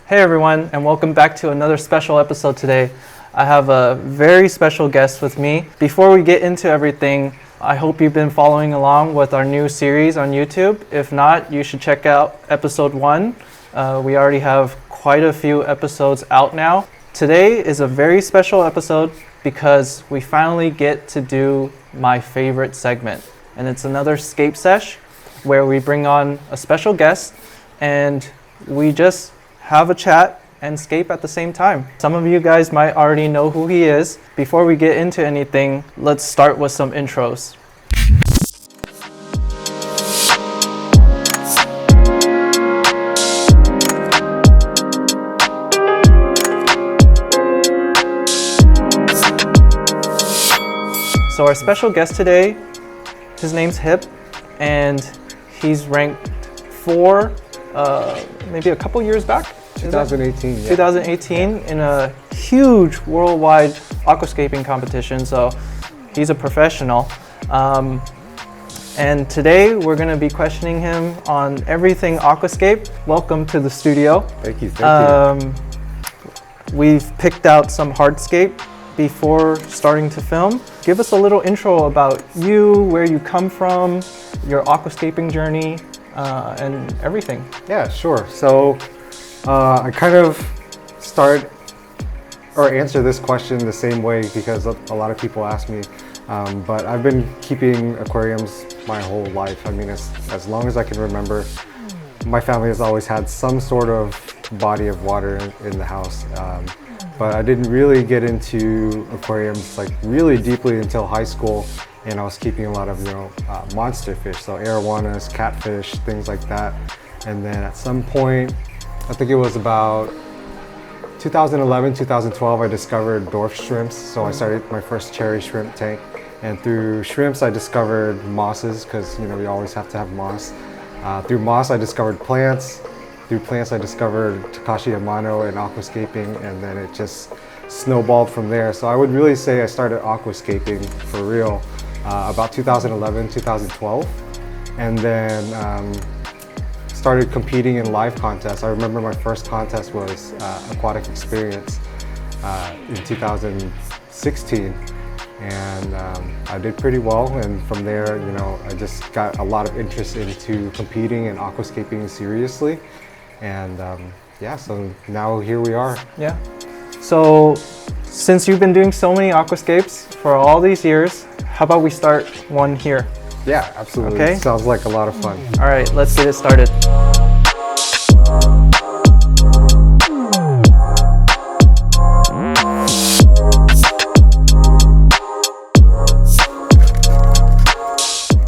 Hey everyone, and welcome back to another special episode today. I have a very special guest with me. Before we get into everything, I hope you've been following along with our new series on YouTube. If not, you should check out episode 1. We already have quite a few episodes out now. Today is a very special episode because we finally get to do my favorite segment. And it's another Scape Sesh where we bring on a special guest and we just have a chat and scape at the same time. Some of you guys might already know who he is. Before we get into anything, let's start with some intros. So our special guest today, his name's Hiep, and he's ranked 4 maybe a couple years back. 2018, yeah. 2018 in a huge worldwide aquascaping competition, so he's a professional. And today we're going to be questioning him on everything aquascape. Welcome to the studio. Thank you. We've picked out some hardscape before starting to film. Give us a little intro about you, where you come from, your aquascaping journey, and everything. Yeah, sure. So I kind of start or answer this question the same way because a lot of people ask me, but I've been keeping aquariums my whole life. I mean, as long as I can remember, my family has always had some sort of body of water in the house. But I didn't really get into aquariums like really deeply until high school, and I was keeping a lot of monster fish, so arowanas, catfish, things like that. And then at some point, I think it was about 2011, 2012, I discovered dwarf shrimps. So I started my first cherry shrimp tank, and through shrimps I discovered mosses because you always have to have moss. Through moss I discovered plants. Through plants I discovered Takashi Amano and aquascaping, and then it just snowballed from there. So I would really say I started aquascaping for real about 2011, 2012, and then started competing in live contests. I remember my first contest was Aquatic Experience in 2016, and I did pretty well. And from there, I just got a lot of interest into competing and aquascaping seriously. And yeah, so now here we are. Yeah. So since you've been doing so many aquascapes for all these years, how about we start one here? Yeah, absolutely. Okay. Sounds like a lot of fun. All right, let's get it started.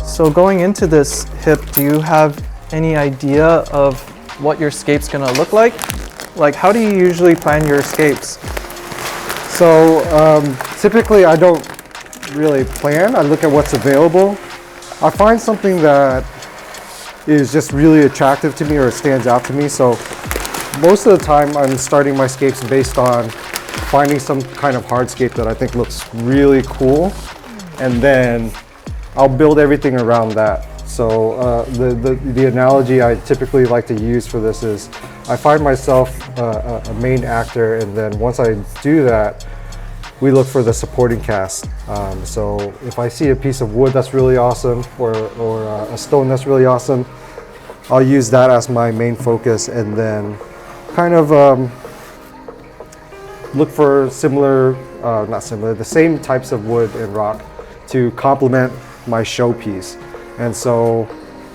So going into this, Hiep, do you have any idea of what your scape's gonna look like? Like, how do you usually plan your escapes? So typically I don't really plan. I look at what's available. I find something that is just really attractive to me or stands out to me. So most of the time I'm starting my scapes based on finding some kind of hardscape that I think looks really cool, and then I'll build everything around that. So the analogy I typically like to use for this is I find myself a main actor, and then once I do that, we look for the supporting cast. So if I see a piece of wood that's really awesome, or a stone that's really awesome, I'll use that as my main focus, and then kind of look for the same types of wood and rock to complement my showpiece. And so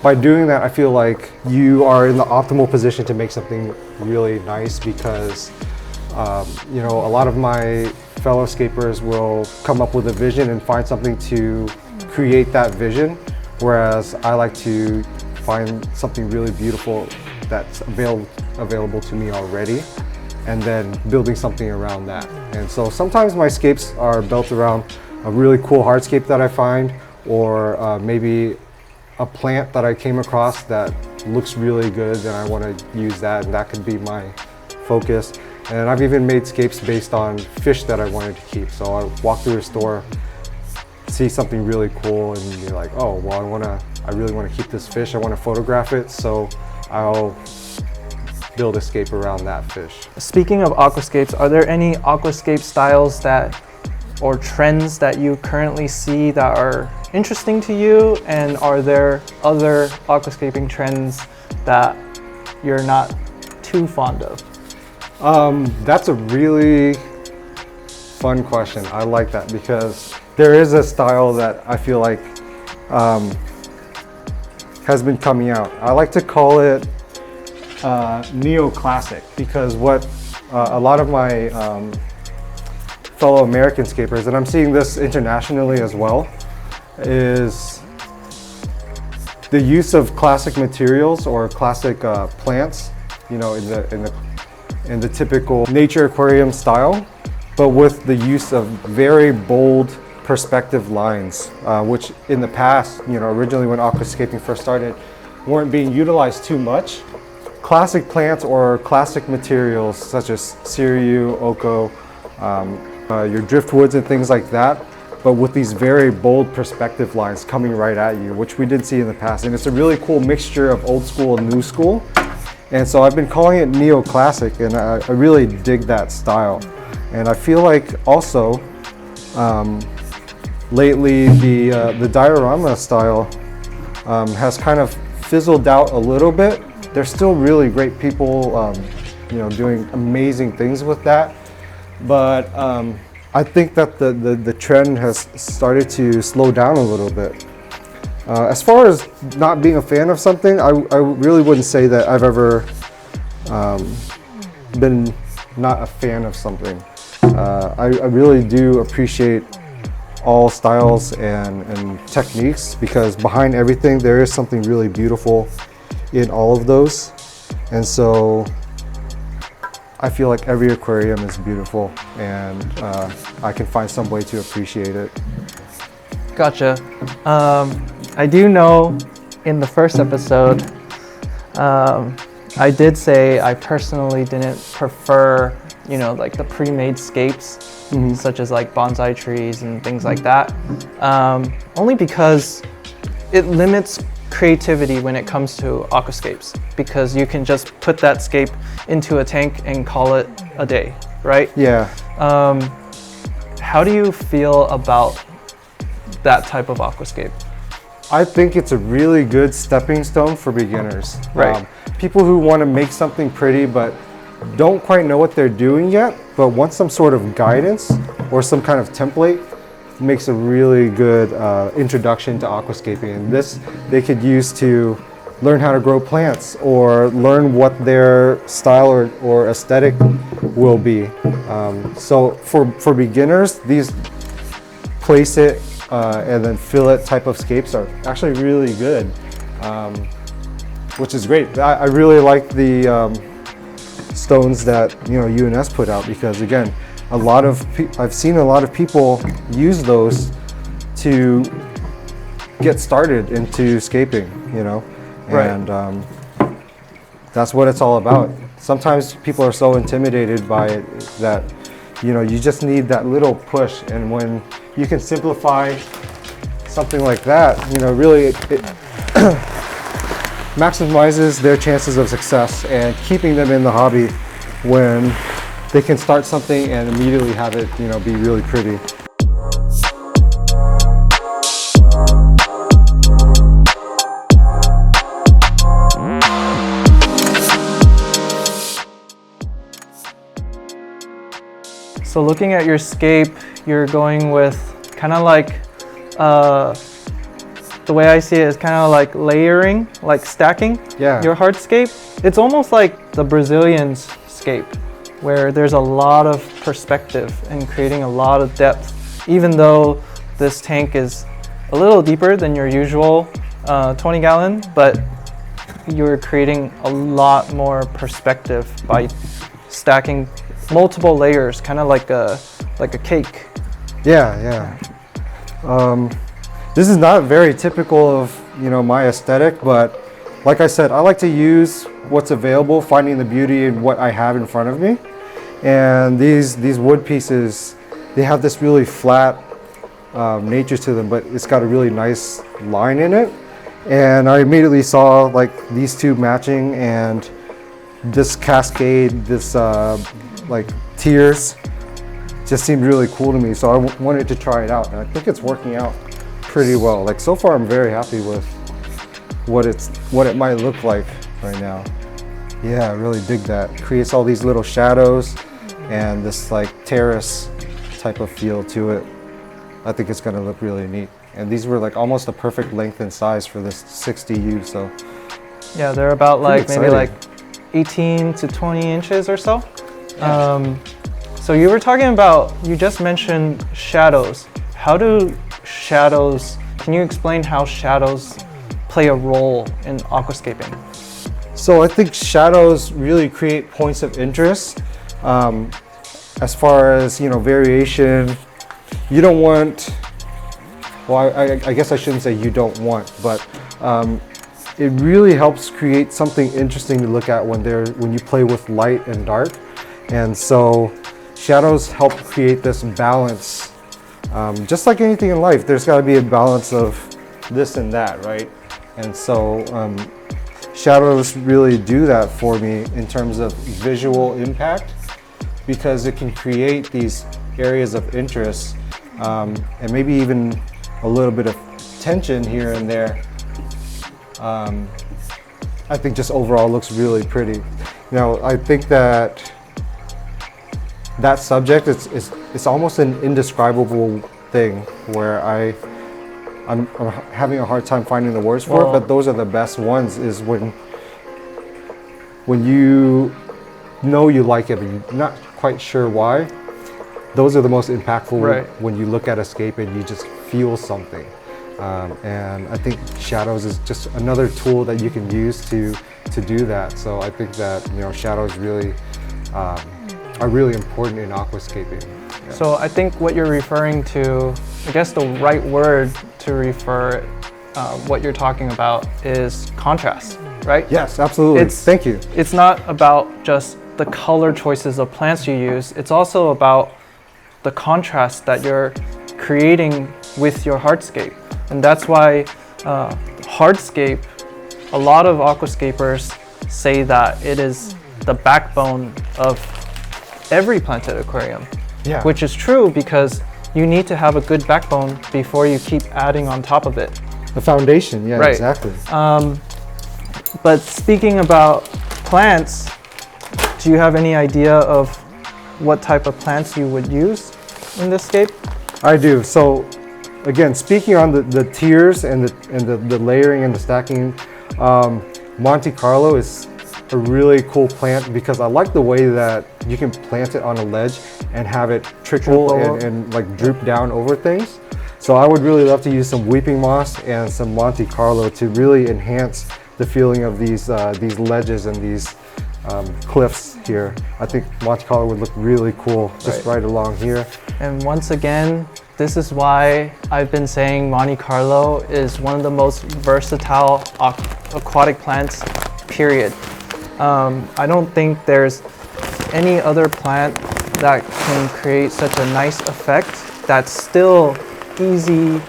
by doing that, I feel like you are in the optimal position to make something really nice, because a lot of my fellow scapers will come up with a vision and find something to create that vision, whereas I like to find something really beautiful that's available to me already, and then building something around that. And so sometimes my scapes are built around a really cool hardscape that I find, or maybe a plant that I came across that looks really good and I want to use that, and that could be my focus. And I've even made scapes based on fish that I wanted to keep. So I walk through a store, see something really cool, and you're like, oh, well, I really want to keep this fish. I want to photograph it. So I'll build a scape around that fish. Speaking of aquascapes, are there any aquascape styles that or trends that you currently see that are interesting to you? And are there other aquascaping trends that you're not too fond of? That's a really fun question. I like that because there is a style that I feel like has been coming out. I like to call it neoclassic because what a lot of my fellow American scapers, and I'm seeing this internationally as well, is the use of classic materials or classic plants, you know, in the typical nature aquarium style, but with the use of very bold perspective lines, which in the past, you know, originally when aquascaping first started, weren't being utilized too much. Classic plants or classic materials such as Siriu, Oko, your driftwoods and things like that, but with these very bold perspective lines coming right at you, which we did see in the past. And it's a really cool mixture of old school and new school. And so I've been calling it neoclassic, and I really dig that style. And I feel like also lately the diorama style has kind of fizzled out a little bit. There's still really great people you know, doing amazing things with that. But I think that the trend has started to slow down a little bit. As far as not being a fan of something, I really wouldn't say that I've ever been not a fan of something. I really do appreciate all styles and techniques, because behind everything there is something really beautiful in all of those. And so I feel like every aquarium is beautiful, and I can find some way to appreciate it. Gotcha. I do know in the first episode, I did say I personally didn't prefer, you know, like the pre-made scapes, such as like bonsai trees and things like that, only because it limits creativity when it comes to aquascapes, because you can just put that scape into a tank and call it a day, right? Yeah. How do you feel about that type of aquascape? I think it's a really good stepping stone for beginners. Right. People who want to make something pretty but don't quite know what they're doing yet, but want some sort of guidance or some kind of template, makes a really good introduction to aquascaping. And this they could use to learn how to grow plants or learn what their style or aesthetic will be. So for beginners, these place it and then fill it type of scapes are actually really good, which is great. I really like the stones that, you know, UNS put out, because again, I've seen a lot of people use those to get started into scaping, you know, Right. and that's what it's all about. Sometimes people are so intimidated by it that, you know, you just need that little push, and when you can simplify something like that, you know, really it maximizes their chances of success and keeping them in the hobby when they can start something and immediately have it, you know, be really pretty. So looking at your scape, you're going with kind of like, the way I see it is kind of like layering, like stacking your hardscape. It's almost like the Brazilian's scape, where there's a lot of perspective and creating a lot of depth, even though this tank is a little deeper than your usual 20 gallon, but you're creating a lot more perspective by stacking multiple layers, kind of like a cake. Yeah. This is not very typical of, you know, my aesthetic, but like I said, I like to use what's available, finding the beauty in what I have in front of me. And these wood pieces, they have this really flat nature to them, but it's got a really nice line in it. And I immediately saw like these two matching, and this cascade, this like tiers, just seemed really cool to me. So I wanted to try it out, and I think it's working out pretty well. Like so far, I'm very happy with what it might look like right now. Yeah, I really dig that. Creates all these little shadows and this like terrace type of feel to it. I think it's gonna look really neat. And these were like almost a perfect length and size for this 60U, so. Yeah, they're about like exciting. maybe like 18 to 20 inches or so. Yeah. So you were talking about, you just mentioned shadows. How do shadows, can you explain how shadows play a role in aquascaping? So I think shadows really create points of interest. As far as, you know, variation, you don't want, well, I guess I shouldn't say you don't want, but it really helps create something interesting to look at when you play with light and dark. And so shadows help create this balance. Just like anything in life, there's got to be a balance of this and that, right? And so shadows really do that for me in terms of visual impact, because it can create these areas of interest and maybe even a little bit of tension here and there. I think just overall looks really pretty. Now, I think that subject it's almost an indescribable thing where I'm having a hard time finding the words for it, but those are the best ones, is when you know you like it but you're not quite sure why. Those are the most impactful, right, when you look at a scape and you just feel something. And I think shadows is just another tool that you can use to do that. So I think that, you know, shadows really are really important in aquascaping. Yeah. So I think what you're referring to, I guess the right word to refer what you're talking about is contrast, right? Yes, absolutely. Thank you. It's not about just the color choices of plants you use. It's also about the contrast that you're creating with your hardscape. And that's why hardscape, a lot of aquascapers say that it is the backbone of every planted aquarium. Yeah. Which is true, because you need to have a good backbone before you keep adding on top of it. The foundation, yeah, right. Exactly. But speaking about plants, do you have any idea of what type of plants you would use in this scape? I do. So again, speaking on the tiers and the layering and the stacking, Monte Carlo is a really cool plant because I like the way that you can plant it on a ledge and have it trickle and like droop down over things. So I would really love to use some weeping moss and some Monte Carlo to really enhance the feeling of these ledges and these cliffs here. I think Monte Carlo would look really cool just right along here. And once again, this is why I've been saying Monte Carlo is one of the most versatile aquatic plants, period. I don't think there's any other plant that can create such a nice effect that's still easy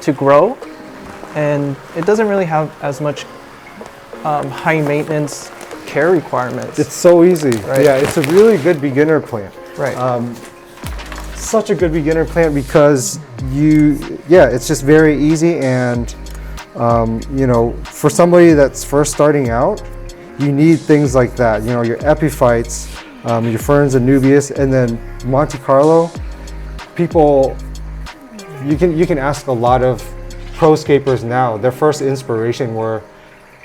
to grow, and it doesn't really have as much high maintenance care requirements. It's so easy. Right. Yeah, it's a really good beginner plant. Right. Such a good beginner plant because it's just very easy, and you know, for somebody that's first starting out, you need things like that. You know, your epiphytes, your ferns and nubius, and then Monte Carlo. People, you can ask a lot of pro scapers now. Their first inspiration were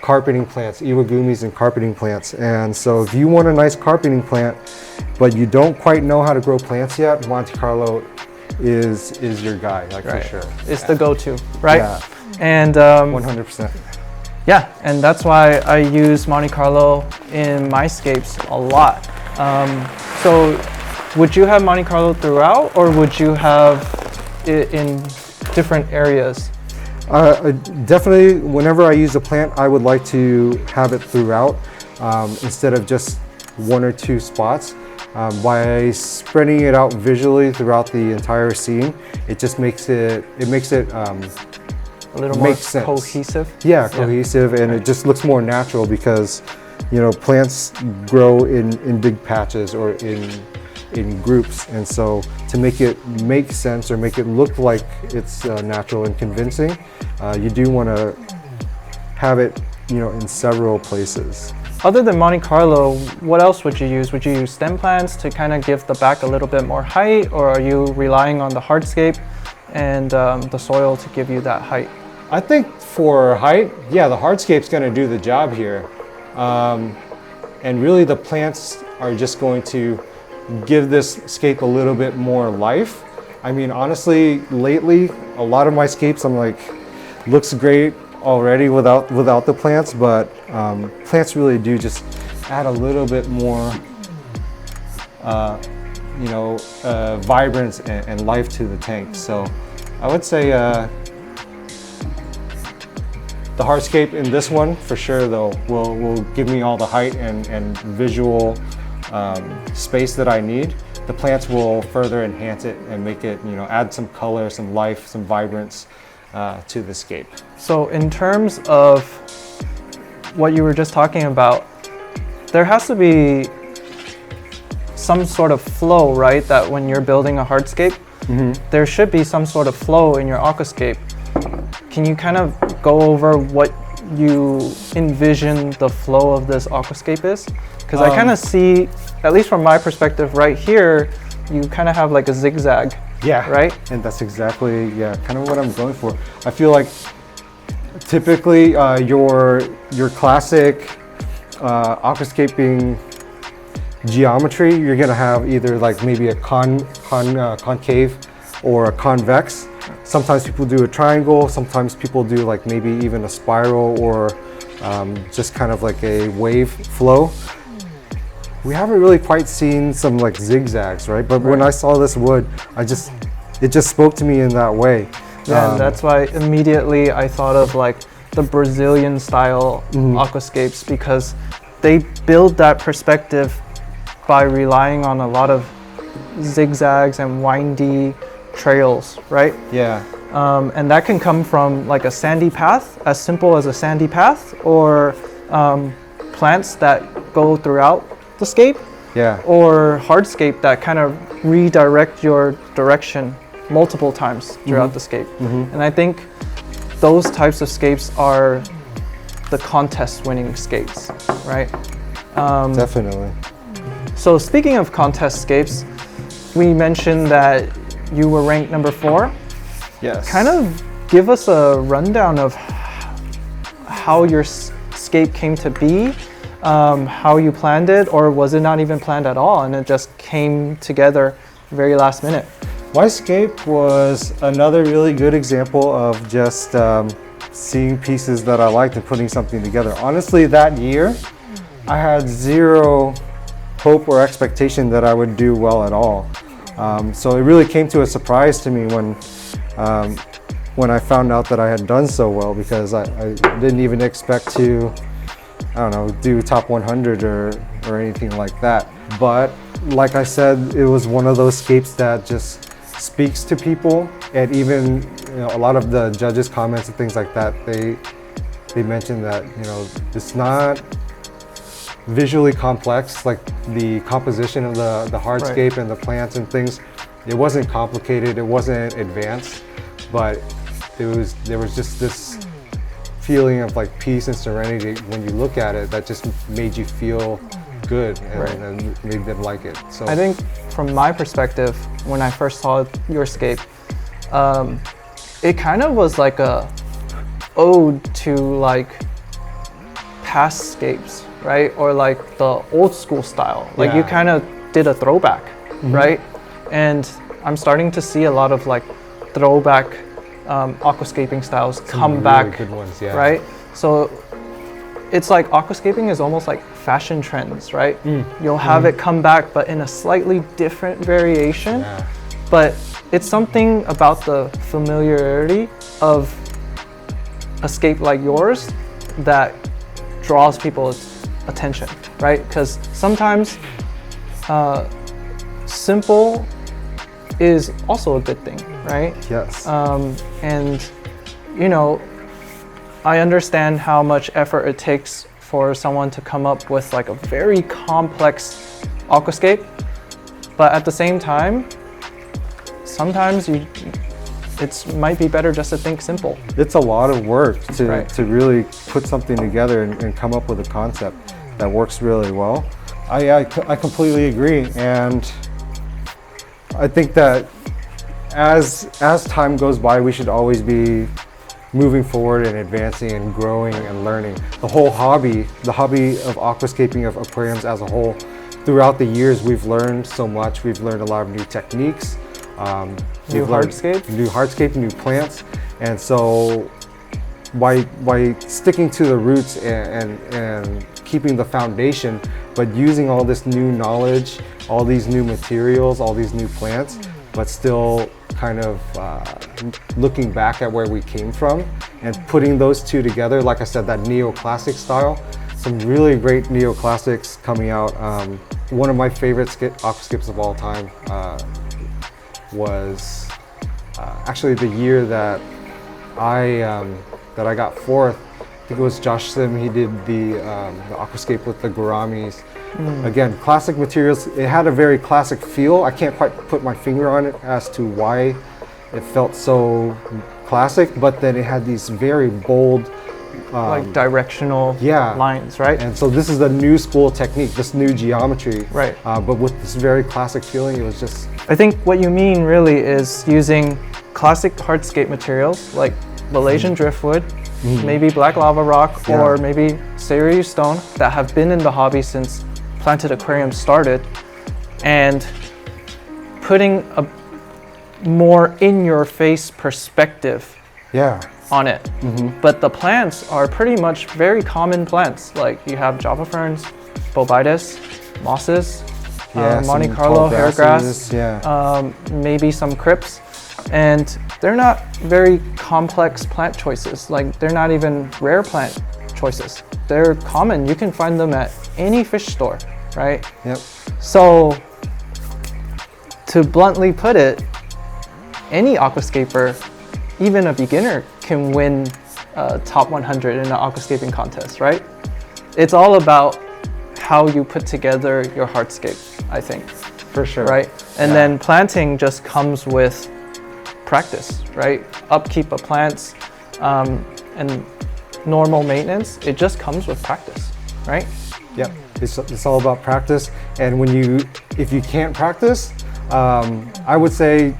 carpeting plants, iwagumis and carpeting plants. And so if you want a nice carpeting plant, but you don't quite know how to grow plants yet, Monte Carlo is your guy, like, for sure. It's the go-to, right? Yeah. And 100%. yeah, and that's why I use Monte Carlo in my scapes a lot. So would you have Monte Carlo throughout, or would you have it in different areas? Definitely, whenever I use a plant, I would like to have it throughout instead of just one or two spots. By spreading it out visually throughout the entire scene, it just makes it A little more cohesive? Yeah, cohesive, and it just looks more natural because plants grow in big patches or in groups, and so to make it make sense or make it look like it's natural and convincing, you do want to have it, in several places. Other than Monte Carlo, what else would you use? Would you use stem plants to kind of give the back a little bit more height, or are you relying on the hardscape and the soil to give you that height? I think for height, yeah, the hardscape's going to do the job here. And really the plants are just going to give this scape a little bit more life. I mean, honestly, lately, a lot of my scapes, I'm like, looks great already without the plants, but plants really do just add a little bit more, vibrance and life to the tank. So I would say the hardscape in this one, for sure, though, will give me all the height and visual space that I need. The plants will further enhance it and make it, add some color, some life, some vibrance to the scape. So in terms of what you were just talking about, there has to be some sort of flow, right? That when you're building a hardscape, there should be some sort of flow in your aquascape. Can you kind of go over what you envision the flow of this aquascape is? Because I kind of see, at least from my perspective right here, you kind of have like a zigzag. Yeah, right? And that's exactly, kind of what I'm going for. I feel like typically your classic aquascaping geometry, you're gonna have either like maybe a concave or a convex. Sometimes people do a triangle, sometimes people do like maybe even a spiral or just kind of like a wave flow. We haven't really quite seen some like zigzags, right? But when I saw this wood, it just spoke to me in that way. Yeah, and that's why immediately I thought of like the Brazilian style aquascapes, because they build that perspective by relying on a lot of zigzags and windy trails, right? Yeah. And that can come from like a sandy path, as simple as a sandy path, or plants that go throughout the scape, or hardscape that kind of redirect your direction multiple times throughout the scape. And I think those types of scapes are the contest winning scapes, right? Definitely. So speaking of contest scapes, we mentioned that you were ranked number 4. Yes. Kind of give us a rundown of how your scape came to be, how you planned it, or was it not even planned at all and it just came together very last minute? My scape was another really good example of just seeing pieces that I liked and putting something together. Honestly, that year, I had zero hope or expectation that I would do well at all. So it really came to a surprise to me when I found out that I had done so well, because I didn't even expect to, do top 100 or anything like that. But like I said, it was one of those scapes that just speaks to people, and even a lot of the judges' comments and things like that, they mentioned that it's not visually complex, like the composition of the hardscape and the plants and things. It wasn't complicated, it wasn't advanced, but there was just this feeling of like peace and serenity when you look at it that just made you feel good and made them like it. So I think from my perspective, when I first saw your scape, it kind of was like a ode to like past scapes, right? Or like the old school style. Like you kind of did a throwback, right? And I'm starting to see a lot of like throwback aquascaping styles come really back, good ones, right? So it's like aquascaping is almost like fashion trends, right? You'll have it come back, but in a slightly different variation. But it's something about the familiarity of a scape like yours that draws people's attention, right? Because sometimes simple is also a good thing, right? Yes. And I understand how much effort it takes for someone to come up with like a very complex aquascape, but at the same time, sometimes it might be better just to think simple. It's a lot of work to, Right. to really put something together and come up with a concept that works really well. I completely agree, and I think that as time goes by, we should always be moving forward and advancing and growing and learning. The hobby of aquascaping, of aquariums as a whole, throughout the years, we've learned so much. We've learned a lot of new techniques. New hardscape, new plants, and so by sticking to the roots and keeping the foundation, but using all this new knowledge, all these new materials, all these new plants, but still kind of looking back at where we came from and putting those two together. Like I said, that neoclassic style, some really great neoclassics coming out. One of my favorite aquascapes of all time was actually the year that I got fourth. I think it was Josh Sim. He did the aquascape with the gouramis. Again, classic materials. It had a very classic feel. I can't quite put my finger on it as to why it felt so classic, but then it had these very bold, like directional lines, right? And so this is the new school technique, this new geometry, Right. But with this very classic feeling. It was just, I think what you mean really is using classic hardscape materials like Malaysian driftwood, maybe black lava rock, or maybe Sayuri stone that have been in the hobby since planted aquariums started, and putting a more in-your-face perspective on it. But the plants are pretty much very common plants. Like you have java ferns, bobitis, mosses, Monte some Carlo tall hairgrass, grasses, maybe some crypts. And they're not very complex plant choices. Like they're not even rare plant choices. They're common. You can find them at any fish store, right? Yep. So to bluntly put it, any aquascaper, even a beginner, can win top 100 in an aquascaping contest, right? It's all about how you put together your hardscape, I think. For sure. Right? And then planting just comes with practice, right? Upkeep of plants and normal maintenance, it just comes with practice, right? Yep. It's all about practice. And if you can't practice, I would say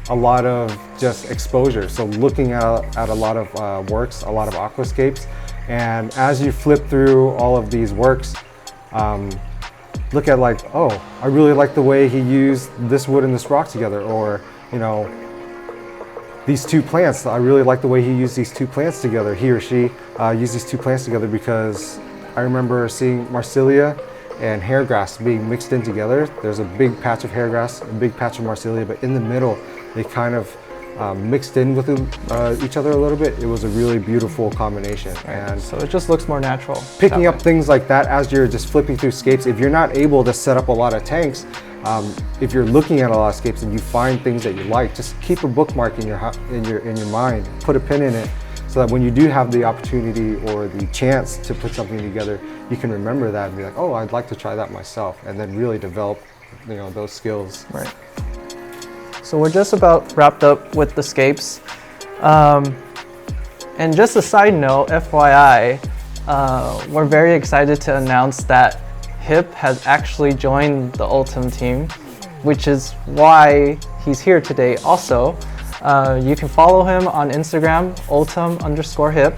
a lot of just exposure. So looking at a lot of works, a lot of aquascapes, and as you flip through all of these works, look at like, oh, I really like the way he used this wood and this rock together, or these two plants. I really like the way he used these two plants together. He or she used these two plants together, because I remember seeing Marsilia and hairgrass being mixed in together. There's a big patch of hairgrass, a big patch of Marsilia, but in the middle, they kind of mixed in with each other a little bit. It was a really beautiful combination. And so it just looks more natural. Picking up things like that as you're just flipping through scapes, if you're not able to set up a lot of tanks, if you're looking at a lot of scapes and you find things that you like, just keep a bookmark in your mind, put a pin in it, so that when you do have the opportunity or the chance to put something together, you can remember that and be like, oh, I'd like to try that myself, and then really develop those skills. Right. So we're just about wrapped up with the scapes. And just a side note, FYI, we're very excited to announce that Hiep has actually joined the Ultum team, which is why he's here today also. You can follow him on Instagram, Ultum_Hiep.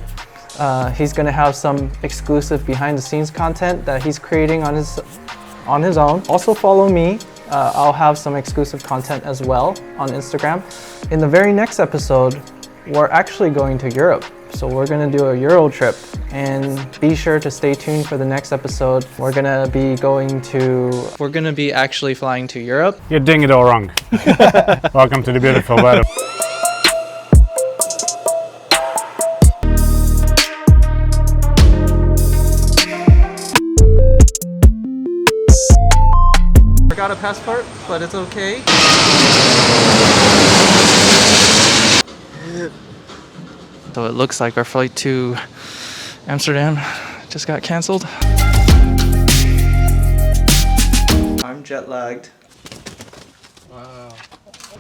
He's gonna have some exclusive behind the scenes content that he's creating on his own. Also follow me. I'll have some exclusive content as well on Instagram. In the very next episode, we're actually going to Europe. So we're gonna do a Euro trip, and be sure to stay tuned for the next episode. We're gonna be actually flying to Europe. You're doing it all wrong. Welcome to the beautiful weather. Forgot a passport, but it's okay. So it looks like our flight to Amsterdam just got canceled. I'm jet lagged. Wow.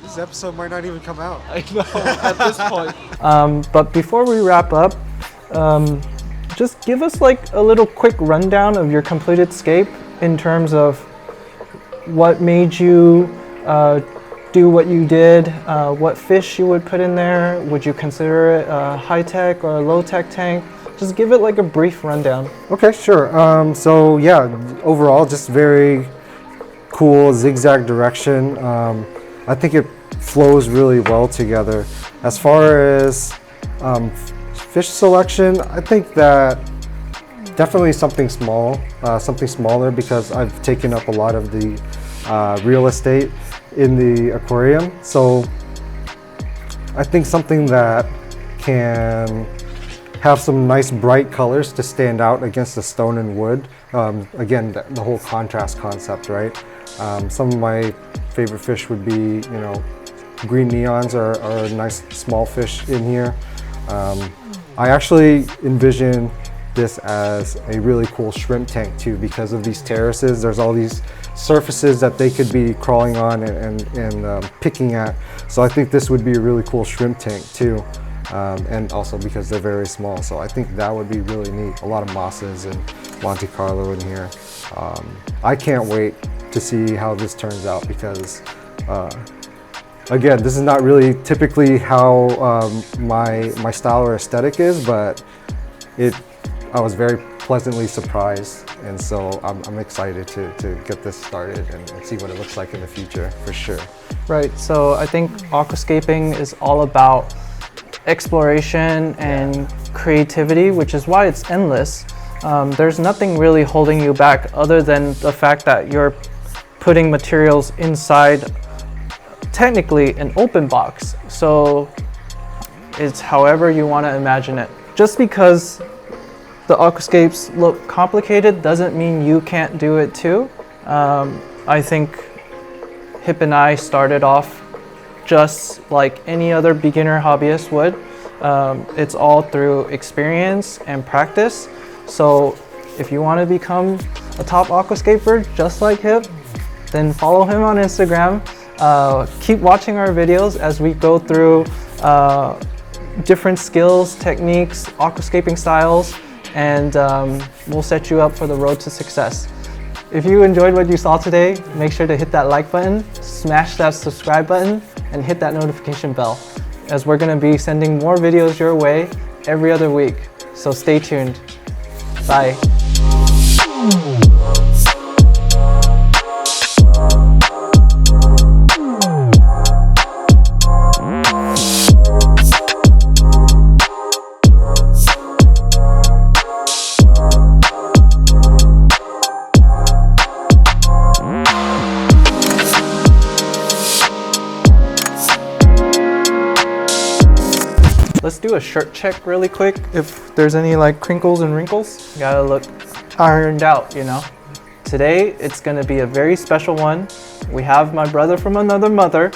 This episode might not even come out. I know, at this point. But before we wrap up, just give us like a little quick rundown of your completed scape in terms of what made you do what you did, what fish you would put in there, would you consider it a high-tech or a low-tech tank? Just give it like a brief rundown. Okay, sure. So yeah, overall just very cool zigzag direction. I think it flows really well together. As far as fish selection, I think that definitely something small, something smaller, because I've taken up a lot of the real estate in the aquarium. So I think something that can have some nice bright colors to stand out against the stone and wood. Again, the whole contrast concept, right? Some of my favorite fish would be, you know, green neons are a nice small fish in here. I actually envision this as a really cool shrimp tank too, because of these terraces. There's all these surfaces that they could be crawling on and picking at. So I think this would be a really cool shrimp tank too. And also because they're very small. So I think that would be really neat. A lot of mosses and Monte Carlo in here. I can't wait to see how this turns out, because again, this is not really typically how my style or aesthetic is, but I was very pleasantly surprised, and so I'm excited to get this started and see what it looks like in the future, for sure. Right, so I think aquascaping is all about exploration and creativity, which is why it's endless. There's nothing really holding you back other than the fact that you're putting materials inside technically an open box. So it's however you want to imagine it. Just because the aquascapes look complicated doesn't mean you can't do it too. I think Hiep and I started off just like any other beginner hobbyist would. It's all through experience and practice. So if you want to become a top aquascaper just like Hiep, then follow him on Instagram. Keep watching our videos as we go through different skills, techniques, aquascaping styles, and we'll set you up for the road to success. If you enjoyed what you saw today, make sure to hit that like button, smash that subscribe button, and hit that notification bell, as we're going to be sending more videos your way every other week. So stay tuned. Bye. Let's do a shirt check really quick. If there's any like crinkles and wrinkles, gotta look ironed out, you know. Today, it's gonna be a very special one. We have my brother from another mother,